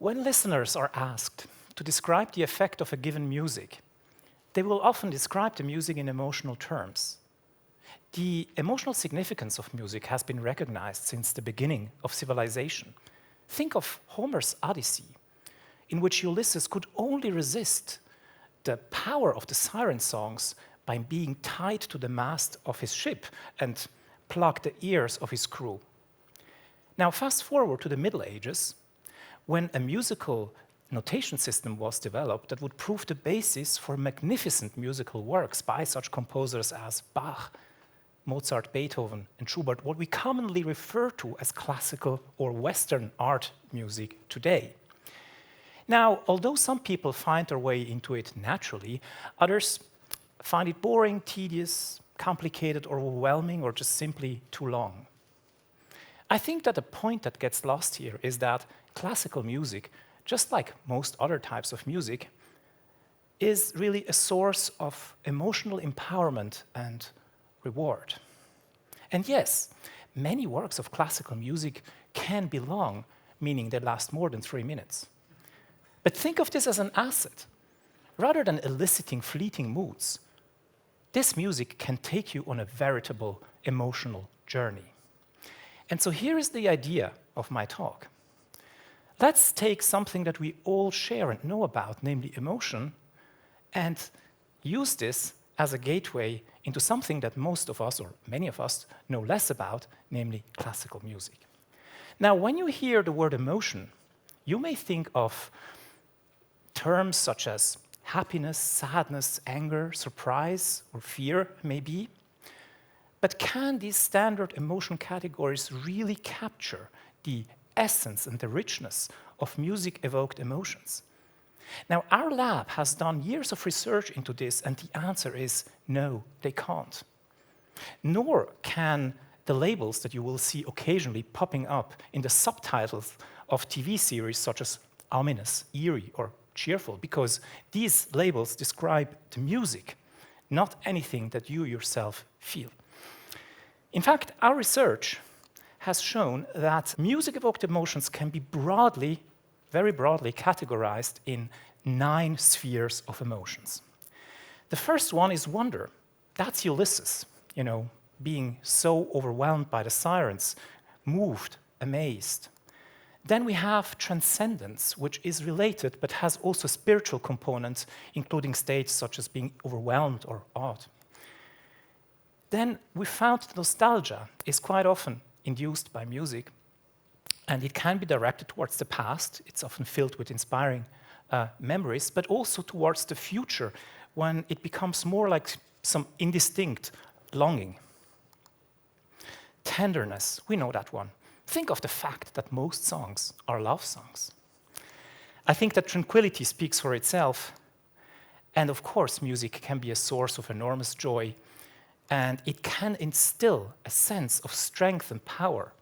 When listeners are asked to describe the effect of a given music, they will often describe the music in emotional terms. The emotional significance of music has been recognized since the beginning of civilization. Think of Homer's Odyssey, in which Ulysses could only resist the power of the siren songs by being tied to the mast of his ship and plug the ears of his crew. Now, fast forward to the Middle Ages, when a musical notation system was developed that would prove the basis for magnificent musical works by such composers as Bach, Mozart, Beethoven, and Schubert, what we commonly refer to as classical or Western art music today. Now, although some people find their way into it naturally, others find it boring, tedious, complicated, or overwhelming, or just simply too long. I think that the point that gets lost here is that classical music, just like most other types of music, is really a source of emotional empowerment and reward. And yes, many works of classical music can be long, meaning they last more than 3 minutes. But think of this as an asset. Rather than eliciting fleeting moods, this music can take you on a veritable emotional journey. And so here is the idea of my talk. Let's take something that we all share and know about, namely emotion, and use this as a gateway into something that most of us, or many of us, know less about, namely classical music. Now, when you hear the word emotion, you may think of terms such as happiness, sadness, anger, surprise, or fear, maybe. But can these standard emotion categories really capture the essence and the richness of music-evoked emotions? Now, our lab has done years of research into this, and the answer is no, they can't. Nor can the labels that you will see occasionally popping up in the subtitles of TV series such as ominous, eerie, or cheerful, because these labels describe the music, not anything that you yourself feel. In fact, our research has shown that music-evoked emotions can be broadly, very broadly categorized in 9 spheres of emotions. The first one is wonder. That's Ulysses, being so overwhelmed by the sirens, moved, amazed. Then we have transcendence, which is related but has also spiritual components, including states such as being overwhelmed or awed. Then we found that nostalgia is quite often induced by music, and it can be directed towards the past. It's often filled with inspiring memories, but also towards the future, when it becomes more like some indistinct longing. Tenderness, we know that one. Think of the fact that most songs are love songs. I think that tranquility speaks for itself, and of course music can be a source of enormous joy, and it can instill a sense of strength and power.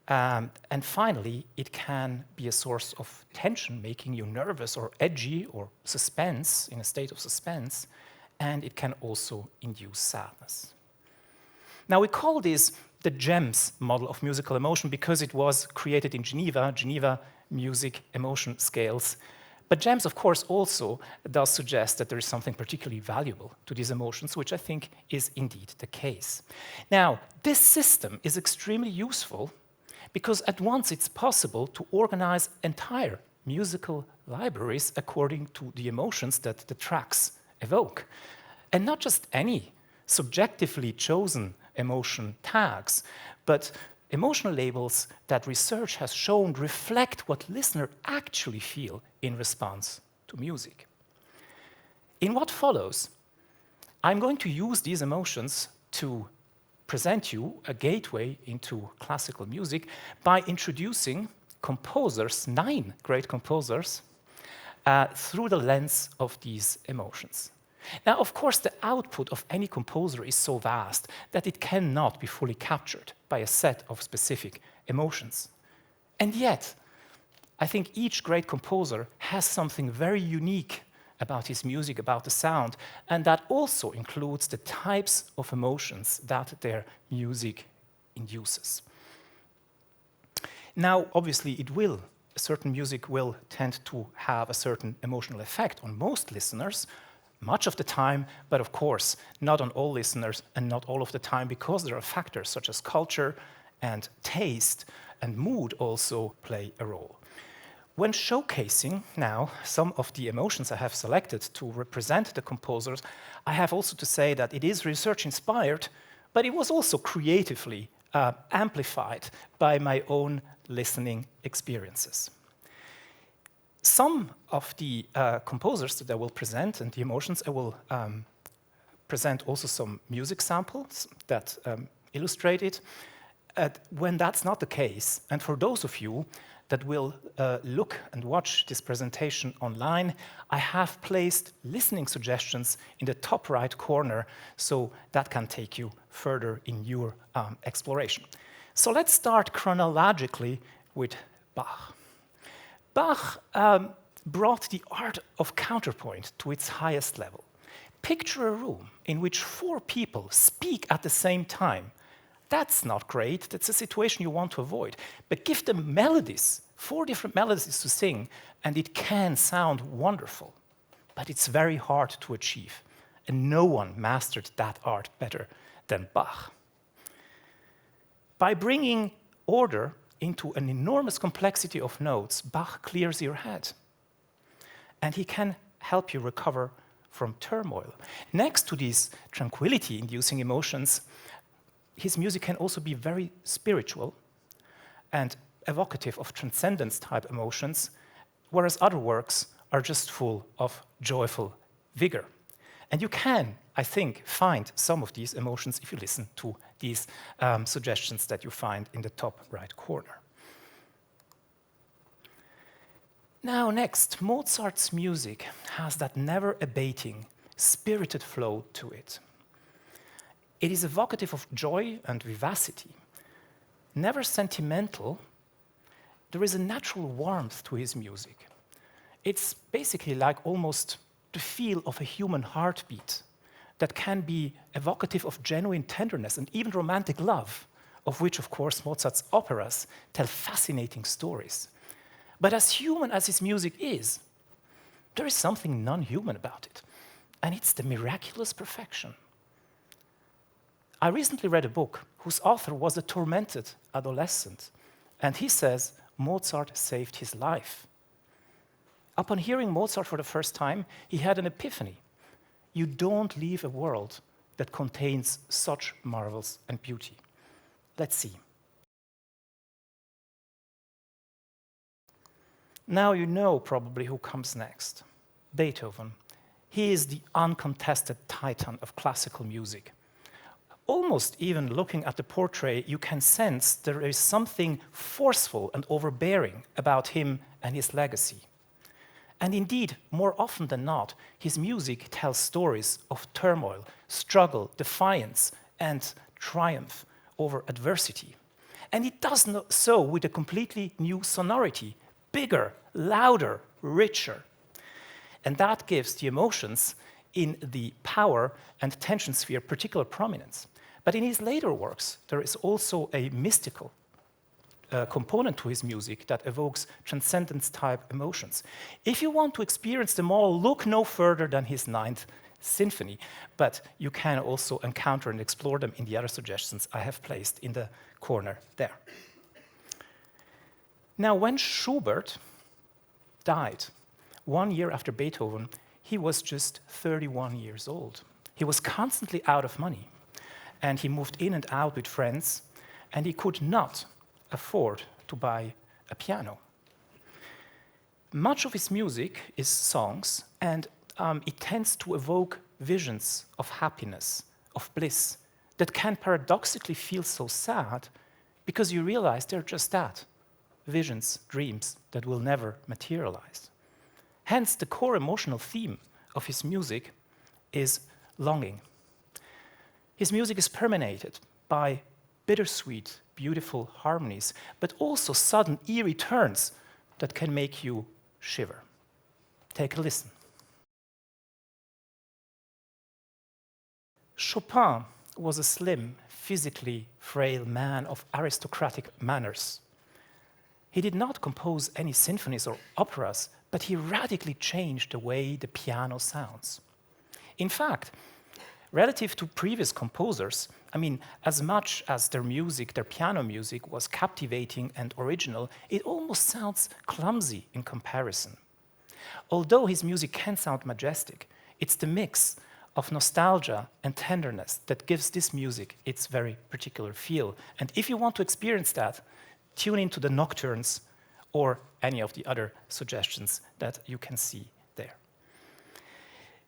And finally, it can be a source of tension, making you nervous or edgy or suspense, in a state of suspense, and it can also induce sadness. Now, we call this the GEMS model of musical emotion because it was created in Geneva Music Emotion Scales. But GEMS, of course, also does suggest that there is something particularly valuable to these emotions, which I think is indeed the case. Now, this system is extremely useful because at once it's possible to organize entire musical libraries according to the emotions that the tracks evoke. And not just any subjectively chosen emotion tags, but emotional labels that research has shown reflect what listeners actually feel in response to music. In what follows, I'm going to use these emotions to present you a gateway into classical music by introducing composers, 9 great composers, through the lens of these emotions. Now, of course, the output of any composer is so vast that it cannot be fully captured by a set of specific emotions. And yet, I think each great composer has something very unique about his music, about the sound, and that also includes the types of emotions that their music induces. Now, obviously, it will certain music will tend to have a certain emotional effect on most listeners, much of the time, but of course, not on all listeners and not all of the time, because there are factors such as culture and taste and mood also play a role. When showcasing now some of the emotions I have selected to represent the composers, I have also to say that it is research-inspired, but it was also creatively amplified by my own listening experiences. Some of the composers that I will present and the emotions, I will present also some music samples that illustrate it. When that's not the case, and for those of you that will look and watch this presentation online, I have placed listening suggestions in the top right corner, so that can take you further in your exploration. So let's start chronologically with Bach. Bach brought the art of counterpoint to its highest level. Picture a room in which 4 people speak at the same time. That's not great, that's a situation you want to avoid. But give them melodies, 4 different melodies to sing, and it can sound wonderful. But it's very hard to achieve, and no one mastered that art better than Bach. By bringing order into an enormous complexity of notes, Bach clears your head, and he can help you recover from turmoil. Next to these tranquility-inducing emotions, his music can also be very spiritual and evocative of transcendence-type emotions, whereas other works are just full of joyful vigor. And you can, I think, find some of these emotions if you listen to these suggestions that you find in the top right corner. Now, next, Mozart's music has that never-abating, spirited flow to it. It is evocative of joy and vivacity. Never sentimental, there is a natural warmth to his music. It's basically like almost the feel of a human heartbeat that can be evocative of genuine tenderness and even romantic love, of which, of course, Mozart's operas tell fascinating stories. But as human as his music is, there is something non-human about it, and it's the miraculous perfection. I recently read a book whose author was a tormented adolescent, and he says Mozart saved his life. Upon hearing Mozart for the first time, he had an epiphany. You don't leave a world that contains such marvels and beauty. Let's see. Now you know probably who comes next. Beethoven. He is the uncontested titan of classical music. Almost even looking at the portrait, you can sense there is something forceful and overbearing about him and his legacy. And indeed, more often than not, his music tells stories of turmoil, struggle, defiance, and triumph over adversity. And it does so with a completely new sonority, bigger, louder, richer. And that gives the emotions in the power and tension sphere particular prominence. But in his later works, there is also a mystical component to his music that evokes transcendence-type emotions. If you want to experience them all, look no further than his 9th Symphony, but you can also encounter and explore them in the other suggestions I have placed in the corner there. Now, when Schubert died 1 year after Beethoven, he was just 31 years old. He was constantly out of money, and he moved in and out with friends, and he could not afford to buy a piano. Much of his music is songs, and it tends to evoke visions of happiness, of bliss, that can paradoxically feel so sad because you realize they're just that, visions, dreams that will never materialize. Hence, the core emotional theme of his music is longing. His music is permeated by bittersweet, beautiful harmonies, but also sudden, eerie turns that can make you shiver. Take a listen. Chopin was a slim, physically frail man of aristocratic manners. He did not compose any symphonies or operas, but he radically changed the way the piano sounds. In fact, relative to previous composers, I mean, as much as their music, their piano music, was captivating and original, it almost sounds clumsy in comparison. Although his music can sound majestic, it's the mix of nostalgia and tenderness that gives this music its very particular feel. And if you want to experience that, tune into the Nocturnes or any of the other suggestions that you can see there.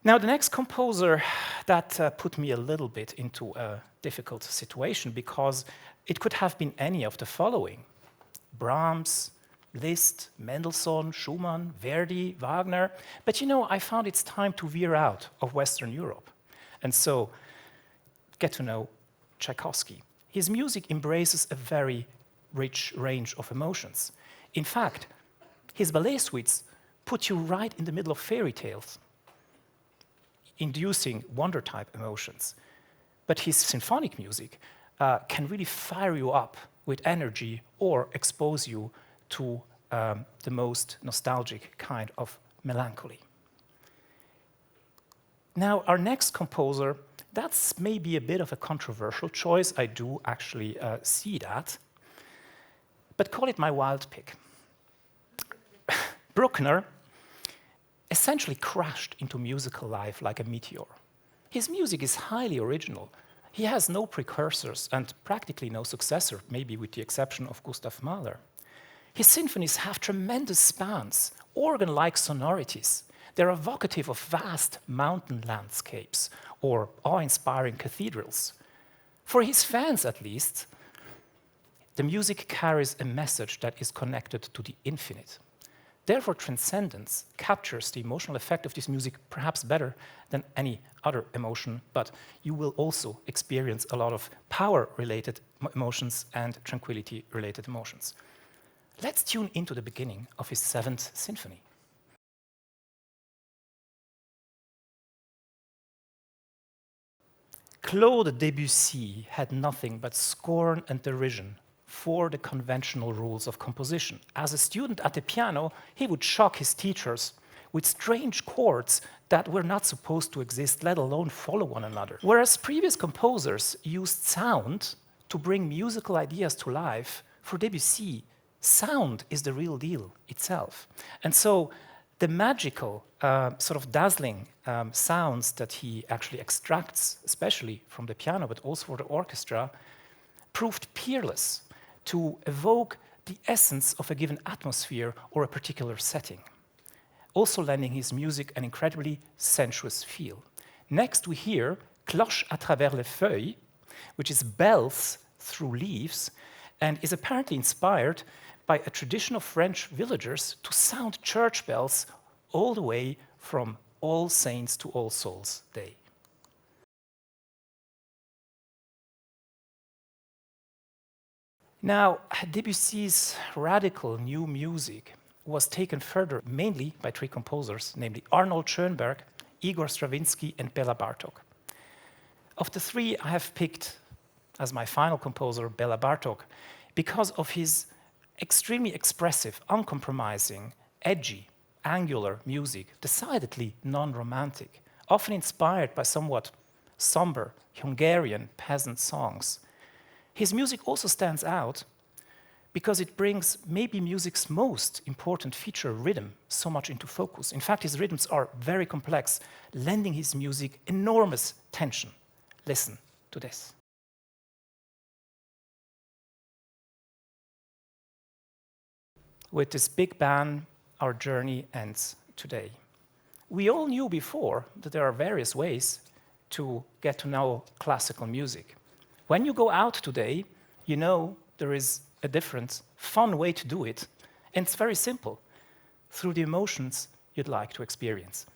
Now, the next composer that put me a little bit into a difficult situation, because it could have been any of the following: Brahms, Liszt, Mendelssohn, Schumann, Verdi, Wagner. But you know, I found it's time to veer out of Western Europe. And so, get to know Tchaikovsky. His music embraces a very rich range of emotions. In fact, his ballet suites put you right in the middle of fairy tales, inducing wonder-type emotions. But his symphonic music can really fire you up with energy or expose you to the most nostalgic kind of melancholy. Now, our next composer, that's maybe a bit of a controversial choice. I do actually see that. But call it my wild pick. Bruckner essentially crashed into musical life like a meteor. His music is highly original. He has no precursors and practically no successor, maybe with the exception of Gustav Mahler. His symphonies have tremendous spans, organ-like sonorities. They're evocative of vast mountain landscapes or awe-inspiring cathedrals. For his fans, at least, the music carries a message that is connected to the infinite. Therefore, transcendence captures the emotional effect of this music perhaps better than any other emotion, but you will also experience a lot of power-related emotions and tranquility-related emotions. Let's tune into the beginning of his 7th symphony. Claude Debussy had nothing but scorn and derision for the conventional rules of composition. As a student at the piano, he would shock his teachers with strange chords that were not supposed to exist, let alone follow one another. Whereas previous composers used sound to bring musical ideas to life, for Debussy, sound is the real deal itself. And so the magical, sort of dazzling sounds that he actually extracts, especially from the piano, but also for the orchestra, proved peerless to evoke the essence of a given atmosphere or a particular setting, also lending his music an incredibly sensuous feel. Next, we hear Cloche à travers les feuilles, which is bells through leaves, and is apparently inspired by a tradition of French villagers to sound church bells all the way from All Saints to All Souls Day. Now, Debussy's radical new music was taken further mainly by 3 composers, namely Arnold Schoenberg, Igor Stravinsky, and Béla Bartók. Of the 3, I have picked as my final composer Béla Bartók because of his extremely expressive, uncompromising, edgy, angular music, decidedly non-romantic, often inspired by somewhat somber Hungarian peasant songs. His music also stands out because it brings maybe music's most important feature, rhythm, so much into focus. In fact, his rhythms are very complex, lending his music enormous tension. Listen to this. With this big bang, our journey ends today. We all knew before that there are various ways to get to know classical music. When you go out today, you know there is a different, fun way to do it, and it's very simple, through the emotions you'd like to experience.